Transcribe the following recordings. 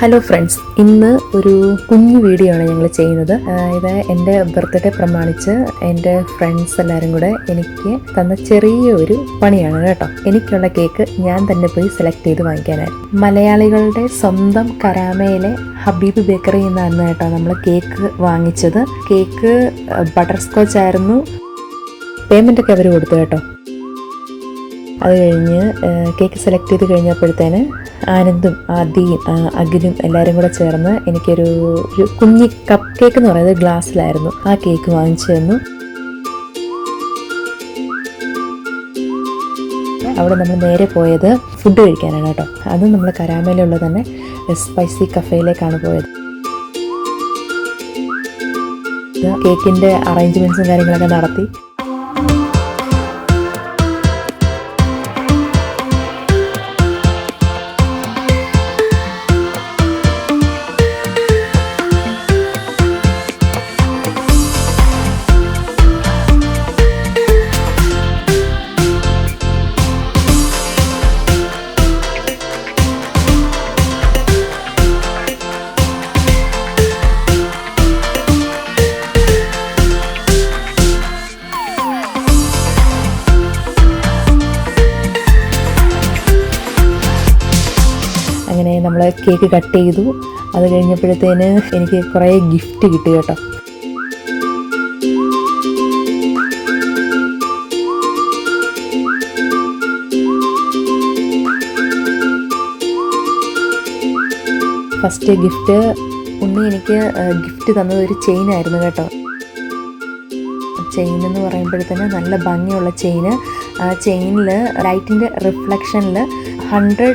Hello friends, ഇന്ന് ഒരു കുഞ്ഞു വീഡിയോ ആണ് ഞങ്ങൾ ചെയ്യുന്നത്. ഇത് എൻ്റെ ബർത്ത്ഡേ പ്രമാണിച്ച് എൻ്റെ ഫ്രണ്ട്സ് എല്ലാവരും കൂടെ എനിക്ക് തന്ന ചെറിയൊരു പണിയാണ് കേട്ടോ. എനിക്കുള്ള കേക്ക് ഞാൻ തന്നെ പോയി സെലക്ട് ചെയ്ത് വാങ്ങിക്കാനായിരുന്നു. മലയാളികളുടെ സ്വന്തം കരാമയിലെ ഹബീബ് ബേക്കറി എന്നായിരുന്നു കേട്ടോ നമ്മൾ കേക്ക് വാങ്ങിച്ചത്. കേക്ക് ബട്ടർ സ്കോച്ച് ആയിരുന്നു. പേയ്മെൻ്റൊക്കെ അവർ കൊടുത്തു കേട്ടോ. അത് കഴിഞ്ഞ് കേക്ക് സെലക്ട് ചെയ്ത് കഴിഞ്ഞപ്പോഴത്തേന് ആനന്ദും ആദിയും അഖിലും എല്ലാവരും കൂടെ ചേർന്ന് എനിക്കൊരു കുഞ്ഞി കപ്പ് കേക്ക് എന്ന് പറയുന്നത് ഗ്ലാസ്സിലായിരുന്നു. ആ കേക്ക് വാങ്ങിച്ചു തന്നു. അവിടെ നമ്മൾ നേരെ പോയത് ഫുഡ് കഴിക്കാനാണ് കേട്ടോ. അതും നമ്മൾ കരാമയിലുള്ള തന്നെ സ്പൈസി കഫേയിലേക്കാണ് പോയത്. കേക്കിൻ്റെ അറേഞ്ച്മെൻറ്റ്സും കാര്യങ്ങളൊക്കെ നടത്തി. അങ്ങനെ നമ്മൾ കേക്ക് കട്ട് ചെയ്തു. അത് കഴിഞ്ഞപ്പോഴത്തേന് എനിക്ക് കുറേ ഗിഫ്റ്റ് കിട്ടി കേട്ടോ. ഫസ്റ്റ് ഗിഫ്റ്റ് ഉണ്ണി എനിക്ക് ഗിഫ്റ്റ് തന്നത് ഒരു ചെയിനായിരുന്നു കേട്ടോ. ചെയിൻ എന്ന് പറയുമ്പോഴത്തേന് നല്ല ഭംഗിയുള്ള ചെയിന്. ആ ചെയിനിൽ ലൈറ്റിൻ്റെ റിഫ്ലക്ഷനിൽ 100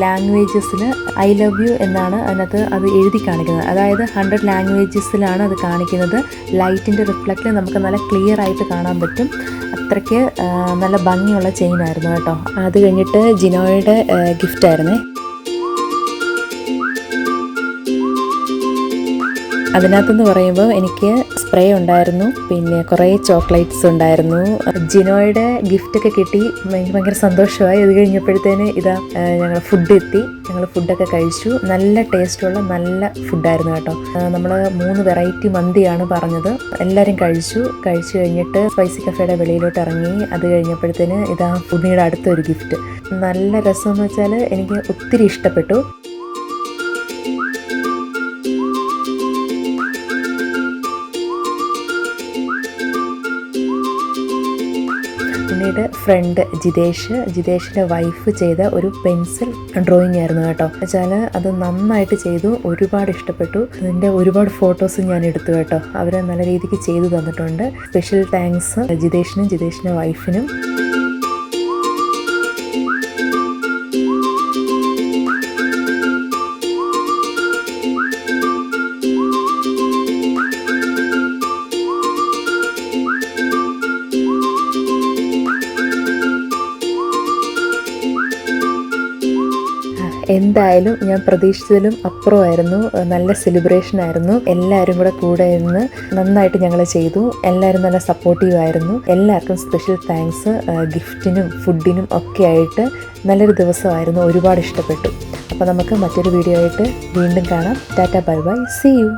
ലാംഗ്വേജസിൽ ഐ ലവ് യു എന്നാണ് അതിനകത്ത് അത് എഴുതി കാണിക്കുന്നത്. അതായത് 100 ലാംഗ്വേജസിലാണ് അത് കാണിക്കുന്നത്. ലൈറ്റിൻ്റെ റിഫ്ലക്റ്റിൽ നമുക്ക് നല്ല ക്ലിയർ ആയിട്ട് കാണാൻ പറ്റും. അത്രയ്ക്ക് നല്ല ഭംഗിയുള്ള ചെയിനായിരുന്നു കേട്ടോ. അത് കഴിഞ്ഞിട്ട് ജിനോയുടെ ഗിഫ്റ്റായിരുന്നേ. അതിനകത്തെന്ന് പറയുമ്പോൾ എനിക്ക് സ്പ്രേ ഉണ്ടായിരുന്നു, പിന്നെ കുറേ ചോക്ലേറ്റ്സ് ഉണ്ടായിരുന്നു. ജിനോയുടെ ഗിഫ്റ്റൊക്കെ കിട്ടി. എനിക്ക് ഭയങ്കര സന്തോഷമായി. ഇത് കഴിഞ്ഞപ്പോഴത്തേന് ഞങ്ങൾ ഫുഡ് എത്തി. ഞങ്ങൾ ഫുഡൊക്കെ കഴിച്ചു. നല്ല ടേസ്റ്റുള്ള നല്ല ഫുഡായിരുന്നു കേട്ടോ. നമ്മൾ 3 വെറൈറ്റി മന്തിയാണ് പറഞ്ഞത്. എല്ലാവരും കഴിച്ചു കഴിഞ്ഞിട്ട് സ്പൈസി കഫേയുടെ വെളിയിലോട്ട് ഇറങ്ങി. അത് കഴിഞ്ഞപ്പോഴത്തേന് ഉണ്ണിയുടെ അടുത്തൊരു ഗിഫ്റ്റ്. നല്ല രസമെന്ന് വെച്ചാൽ എനിക്ക് ഒത്തിരി ഇഷ്ടപ്പെട്ടു. ഉണ്ണിയുടെ ഫ്രണ്ട് ജിതേഷിൻ്റെ വൈഫ് ചെയ്ത ഒരു പെൻസിൽ ഡ്രോയിങ് ആയിരുന്നു കേട്ടോ. വെച്ചാൽ അത് നന്നായിട്ട് ചെയ്തു. ഒരുപാട് ഇഷ്ടപ്പെട്ടു. അതിൻ്റെ ഒരുപാട് ഫോട്ടോസ് ഞാൻ എടുത്തു കേട്ടോ. അവർ നല്ല രീതിക്ക് ചെയ്തു തന്നിട്ടുണ്ട്. സ്പെഷ്യൽ താങ്ക്സ് ജിതേഷിൻ്റെ വൈഫിനും. എന്തായാലും ഞാൻ പ്രതീക്ഷിച്ചതിലും അപ്പുറമായിരുന്നു. നല്ല സെലിബ്രേഷൻ ആയിരുന്നു. എല്ലാവരും കൂടെ ഇരുന്ന് നന്നായിട്ട് ഞങ്ങൾ ചെയ്തു. എല്ലാവരും നല്ല സപ്പോർട്ടീവ് ആയിരുന്നു. എല്ലാവർക്കും സ്പെഷ്യൽ താങ്ക്സ്. ഗിഫ്റ്റിനും ഫുഡിനും ഒക്കെ ആയിട്ട് നല്ലൊരു ദിവസമായിരുന്നു. ഒരുപാട് ഇഷ്ടപ്പെട്ടു. അപ്പോൾ നമുക്ക് മറ്റൊരു വീഡിയോ ആയിട്ട് വീണ്ടും കാണാം. Tata, bye bye, see U.